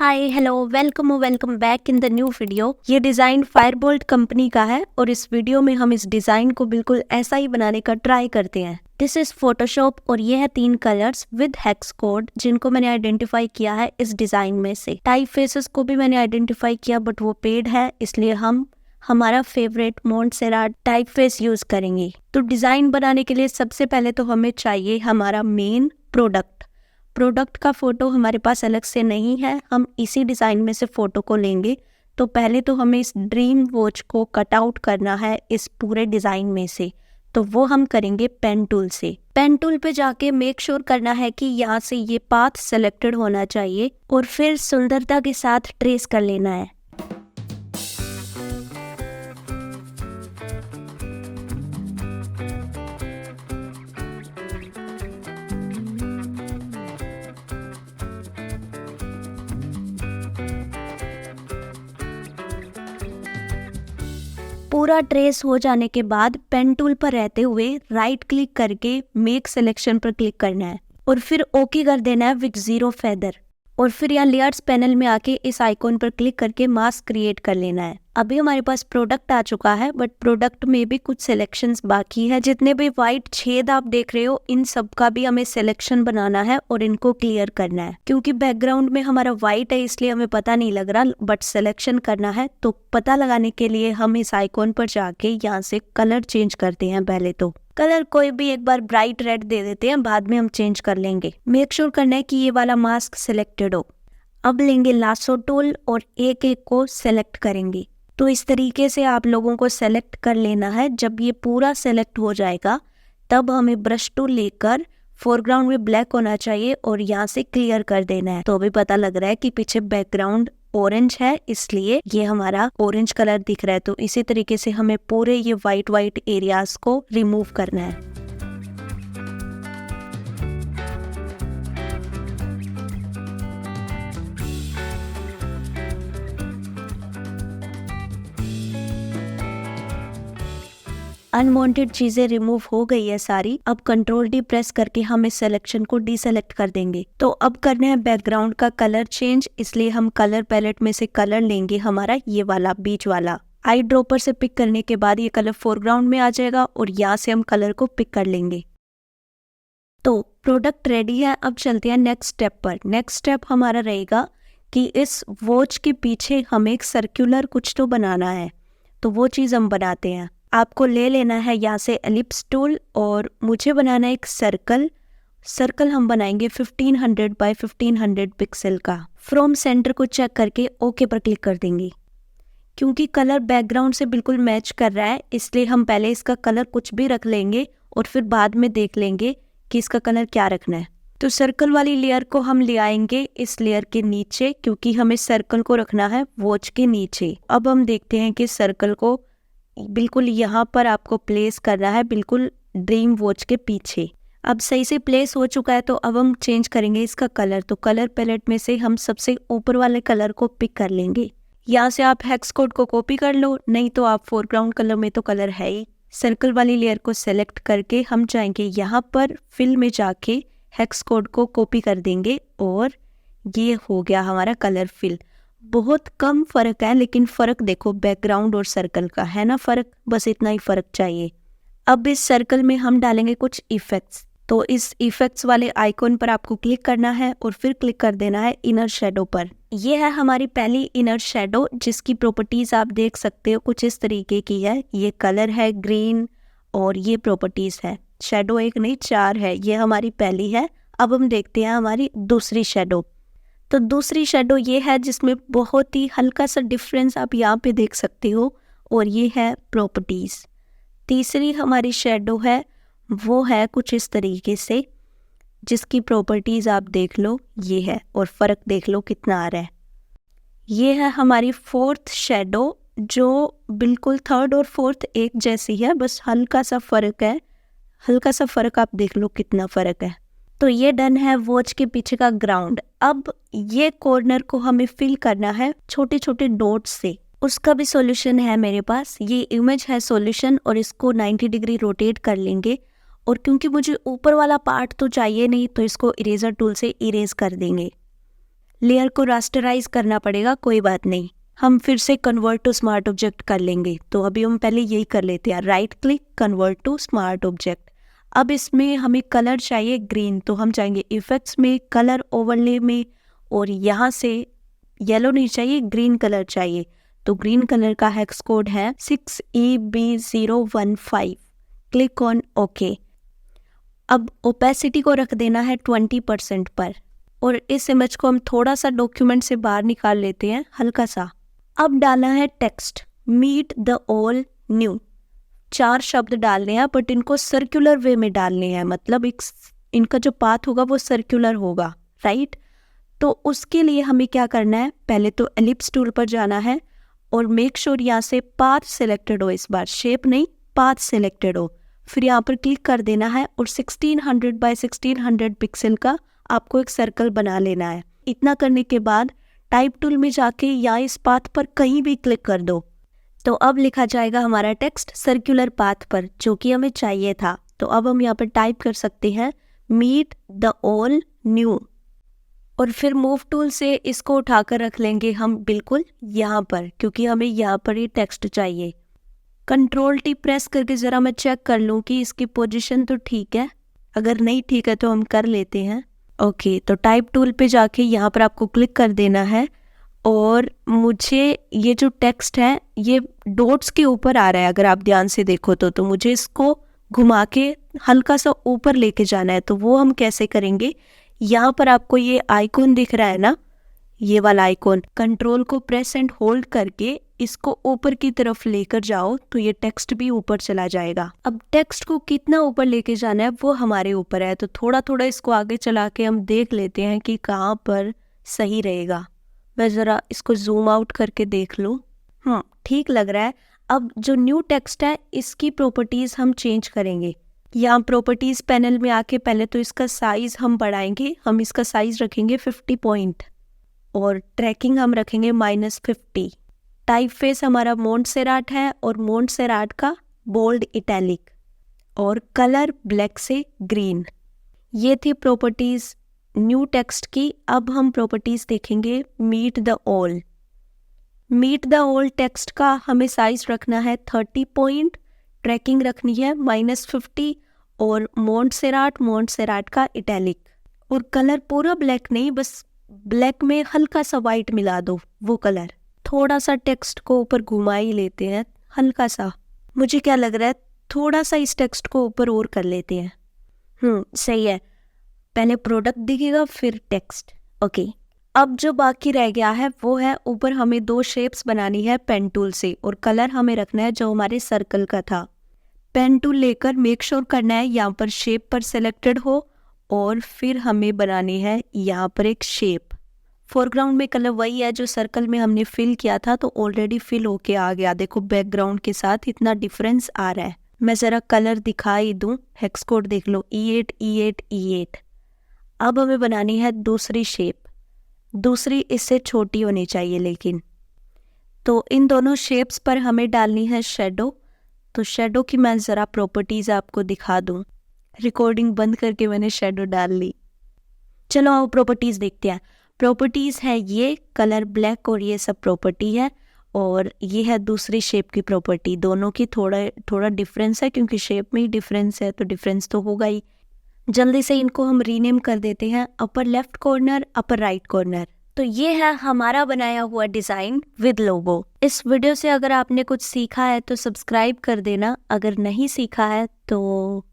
Hi hello welcome back in the new video. ये design Fireboltt company का है और इस वीडियो में हम इस डिज़ाइन को बिल्कुल ऐसा ही बनाने का ट्राई करते हैं। दिस इज फोटोशॉप और ये है 3 कलर्स विद हेक्स कोड जिनको मैंने आइडेंटिफाई किया है इस डिज़ाइन में से। टाइप फेसेस को भी मैंने आइडेंटिफाई किया बट वो पेड है, इसलिए हम हमारा फेवरेट मोंटसेराट टाइप फेस यूज करेंगे। तो डिज़ाइन बनाने के लिए सबसे पहले तो हमें चाहिए हमारा मेन प्रोडक्ट का फ़ोटो हमारे पास अलग से नहीं है, हम इसी डिज़ाइन में से फ़ोटो को लेंगे। तो पहले तो हमें इस ड्रीम वॉच को कट आउट करना है इस पूरे डिज़ाइन में से, तो वो हम करेंगे पेन टूल से। पेन टूल पे जाके मेक श्योर करना है कि यहाँ से ये पाथ सेलेक्टेड होना चाहिए और फिर सुंदरता के साथ ट्रेस कर लेना है। पूरा ट्रेस हो जाने के बाद पेन टूल पर रहते हुए राइट क्लिक करके मेक सिलेक्शन पर क्लिक करना है और फिर ओके कर देना है विद 0 फेदर। और फिर यहाँ लेयर्स पैनल में आके इस आइकॉन पर क्लिक करके मास्क क्रिएट कर लेना है। अभी हमारे पास प्रोडक्ट आ चुका है बट प्रोडक्ट में भी कुछ सिलेक्शंस बाकी है। जितने भी वाइट छेद आप देख रहे हो इन सब का भी हमें सिलेक्शन बनाना है और इनको क्लियर करना है। क्योंकि बैकग्राउंड में हमारा वाइट है इसलिए हमें पता नहीं लग रहा बट सिलेक्शन करना है, तो पता लगाने के लिए हम इस आइकॉन पर जाके यहाँ से कलर चेंज करते हैं। पहले तो कलर कोई भी एक बार ब्राइट रेड दे देते हैं, बाद में हम चेंज कर लेंगे। मेक श्योर करना है कि ये वाला मास्क सिलेक्टेड हो। अब लेंगे लासो टूल और एक एक को सेलेक्ट करेंगे। तो इस तरीके से आप लोगों को सेलेक्ट कर लेना है। जब ये पूरा सेलेक्ट हो जाएगा तब हमें ब्रश टूल लेकर फोरग्राउंड में ब्लैक होना चाहिए और यहाँ से क्लियर कर देना है। तो अभी पता लग रहा है कि पीछे बैकग्राउंड ऑरेंज है इसलिए ये हमारा ऑरेंज कलर दिख रहा है। तो इसी तरीके से हमें पूरे ये वाइट एरियाज को रिमूव करना है। अनवांटेड चीजें रिमूव हो गई है सारी। अब कंट्रोल डी प्रेस करके हम इस सिलेक्शन को डीसेलेक्ट कर देंगे। तो अब करना है बैकग्राउंड का कलर चेंज, इसलिए हम कलर पैलेट में से कलर लेंगे हमारा ये वाला बीच वाला। आई ड्रॉपर से पिक करने के बाद ये कलर फोरग्राउंड में आ जाएगा और यहाँ से हम कलर को पिक कर लेंगे। तो प्रोडक्ट रेडी है। अब चलते हैं नेक्स्ट स्टेप पर। नेक्स्ट स्टेप हमारा रहेगा कि इस वॉच के पीछे हमें एक सर्कुलर कुछ तो बनाना है, तो वो चीज़ हम बनाते हैं। आपको ले लेना है यहाँ से एलिप्स टूल और मुझे बनाना है एक सर्कल हम बनाएंगे 1500 बाय 1500 पिक्सल का। फ्रॉम सेंटर को चेक करके ओके पर क्लिक कर देंगे। क्योंकि कलर बैकग्राउंड से बिल्कुल मैच कर रहा है इसलिए हम पहले इसका कलर कुछ भी रख लेंगे और फिर बाद में देख लेंगे कि इसका कलर क्या रखना है। तो सर्कल वाली लेयर को हम ले आएंगे इस लेयर के नीचे, क्योंकि हमें सर्कल को रखना है वॉच के नीचे। अब हम देखते हैं कि सर्कल को बिल्कुल यहाँ पर आपको प्लेस करना है, बिल्कुल ड्रीम वॉच के पीछे। अब सही से प्लेस हो चुका है तो अब हम चेंज करेंगे इसका कलर। तो कलर पैलेट में से हम सबसे ऊपर वाले कलर को पिक कर लेंगे। यहाँ से आप हेक्स कोड को कॉपी कर लो, नहीं तो आप फोरग्राउंड कलर में तो कलर है ही। सर्कल वाली लेयर को सेलेक्ट करके हम जाएंगे यहाँ पर फिल में जाके हेक्स कोड को कॉपी कर देंगे और ये हो गया हमारा कलर फिल। बहुत कम फर्क है लेकिन फर्क देखो बैकग्राउंड और सर्कल का है ना फर्क, बस इतना ही फर्क चाहिए। अब इस सर्कल में हम डालेंगे कुछ इफेक्ट्स। तो इस इफेक्ट्स वाले आइकॉन पर आपको क्लिक करना है और फिर क्लिक कर देना है इनर शेडो पर। ये है हमारी पहली इनर शेडो जिसकी प्रॉपर्टीज आप देख सकते हो कुछ इस तरीके की है। ये कलर है ग्रीन और ये प्रॉपर्टीज है। शेडो एक नहीं 4 है, ये हमारी पहली है। अब हम देखते हैं हमारी दूसरी शेडो। तो दूसरी शेडो ये है जिसमें बहुत ही हल्का सा डिफरेंस आप यहाँ पे देख सकते हो और ये है प्रॉपर्टीज। तीसरी हमारी शेडो है वो है कुछ इस तरीके से जिसकी प्रॉपर्टीज आप देख लो ये है और फर्क देख लो कितना आ रहा है। ये है हमारी फोर्थ शेडो जो बिल्कुल थर्ड और फोर्थ एक जैसी है, बस हल्का सा फर्क है। हल्का सा फर्क आप देख लो कितना फर्क है। तो ये डन है वॉच के पीछे का ग्राउंड। अब ये कॉर्नर को हमें फिल करना है छोटे छोटे डॉट्स से। उसका भी सॉल्यूशन है मेरे पास। ये इमेज है सॉल्यूशन और इसको 90 डिग्री रोटेट कर लेंगे और क्योंकि मुझे ऊपर वाला पार्ट तो चाहिए नहीं तो इसको इरेजर टूल से इरेज कर देंगे। लेयर को रास्टराइज करना पड़ेगा, कोई बात नहीं, हम फिर से कन्वर्ट टू स्मार्ट ऑब्जेक्ट कर लेंगे। तो अभी हम पहले यही कर लेते हैं, right click, convert to smart object. अब इसमें हमें कलर चाहिए ग्रीन, तो हम जाएंगे इफेक्ट्स में, कलर ओवरले में, और यहाँ से येलो नहीं चाहिए, ग्रीन कलर चाहिए। तो ग्रीन कलर का हेक्स कोड है 6EB015। Click on okay. अब ओपेसिटी को रख देना है 20% पर, और इस इमेज को हम थोड़ा सा डॉक्यूमेंट से बाहर निकाल लेते हैं, हल्का सा। अब डालना है text, meet the all new. 4 शब्द डालने हैं, बट इनको सर्कुलर वे में डालने हैं, मतलब इनका जो पाथ होगा वो सर्कुलर होगा, राइट। तो उसके लिए हमें क्या करना है, पहले तो एलिप्स टूल पर जाना है और मेक श्योर यहाँ से पाथ सिलेक्टेड हो, इस बार शेप नहीं, पाथ सिलेक्टेड हो। फिर यहाँ पर क्लिक कर देना है और 1600 बाय 1600 पिक्सल का आपको एक सर्कल बना लेना है। इतना करने के बाद टाइप टूल में जाके या इस पाथ पर कहीं भी क्लिक कर दो, तो अब लिखा जाएगा हमारा टेक्स्ट सर्कुलर पाथ पर, जो कि हमें चाहिए था। तो अब हम यहाँ पर टाइप कर सकते हैं मीट द ऑल न्यू, और फिर मूव टूल से इसको उठाकर रख लेंगे हम बिल्कुल यहाँ पर, क्योंकि हमें यहाँ पर ही टेक्स्ट चाहिए। कंट्रोल टी प्रेस करके ज़रा मैं चेक कर लूँ कि इसकी पोजीशन तो ठीक है, अगर नहीं ठीक है तो हम कर लेते हैं। ओके, तो टाइप टूल पे जाके यहाँ पर आपको क्लिक कर देना है, और मुझे ये जो टेक्स्ट है ये डॉट्स के ऊपर आ रहा है, अगर आप ध्यान से देखो तो मुझे इसको घुमा के हल्का सा ऊपर लेके जाना है। तो वो हम कैसे करेंगे, यहाँ पर आपको ये आइकॉन दिख रहा है ना, ये वाला आइकॉन, कंट्रोल को प्रेस एंड होल्ड करके इसको ऊपर की तरफ लेकर जाओ, तो ये टेक्स्ट भी ऊपर चला जाएगा। अब टेक्स्ट को कितना ऊपर लेके जाना है वो हमारे ऊपर है, तो थोड़ा थोड़ा इसको आगे चला के हम देख लेते हैं कि कहाँ पर सही रहेगा। मैं ज़रा इसको जूम आउट करके देख लूँ, ठीक लग रहा है। अब जो न्यू टेक्स्ट है इसकी प्रॉपर्टीज़ हम चेंज करेंगे। यहाँ प्रॉपर्टीज़ पैनल में आके पहले तो इसका साइज़ हम बढ़ाएंगे, हम इसका साइज़ रखेंगे 50 पॉइंट, और ट्रैकिंग हम रखेंगे -50। टाइप फेस हमारा मोंटसेराट है, और मोंटसेराट का बोल्ड इटैलिक, और कलर ब्लैक से ग्रीन। ये थी प्रॉपर्टीज़ न्यू टेक्स्ट की। अब हम प्रॉपर्टीज़ देखेंगे meet the all. Meet the all text का हमें साइज रखना है 30 पॉइंट, ट्रैकिंग रखनी है -50, और मोंटसेराट का इटैलिक, और कलर पूरा ब्लैक नहीं, बस ब्लैक में हल्का सा वाइट मिला दो, वो कलर। थोड़ा सा टेक्स्ट को ऊपर घुमा ही लेते हैं, हल्का सा, मुझे क्या लग रहा है थोड़ा सा इस टेक्स्ट को ऊपर और कर लेते हैं। सही है, पहले प्रोडक्ट दिखेगा फिर टेक्स्ट। ओके, अब जो बाकी रह गया है वो है, ऊपर हमें 2 शेप्स बनानी है पेन टूल से, और कलर हमें रखना है जो हमारे सर्कल का था। पेन टूल लेकर मेक श्योर करना है यहाँ पर शेप पर सिलेक्टेड हो, और फिर हमें बनानी है यहाँ पर एक शेप। फोरग्राउंड में कलर वही है जो सर्कल में हमने फिल किया था, तो ऑलरेडी फिल होके आ गया। देखो बैकग्राउंड के साथ इतना डिफरेंस आ रहा है। मैं ज़रा कलर दिखाई दूँ, हेक्स कोड देख लो, E8 E8 E8। अब हमें बनानी है दूसरी शेप, दूसरी इससे छोटी होनी चाहिए लेकिन। तो इन दोनों शेप्स पर हमें डालनी है शेडो। तो शेडो की मैं ज़रा प्रॉपर्टीज़ आपको दिखा दूँ, रिकॉर्डिंग बंद करके मैंने शेडो डाल ली। चलो आओ प्रॉपर्टीज़ देखते हैं। प्रॉपर्टीज़ है ये कलर ब्लैक, और ये सब प्रॉपर्टी है, और ये है दूसरी शेप की प्रॉपर्टी। दोनों की थोड़ा डिफरेंस है, क्योंकि शेप में ही डिफरेंस है, तो डिफरेंस तो होगा ही। जल्दी से इनको हम रीनेम कर देते हैं, upper left corner, upper right corner. तो ये है हमारा बनाया हुआ डिज़ाइन विद लोगो। इस वीडियो से अगर आपने कुछ सीखा है तो सब्सक्राइब कर देना, अगर नहीं सीखा है तो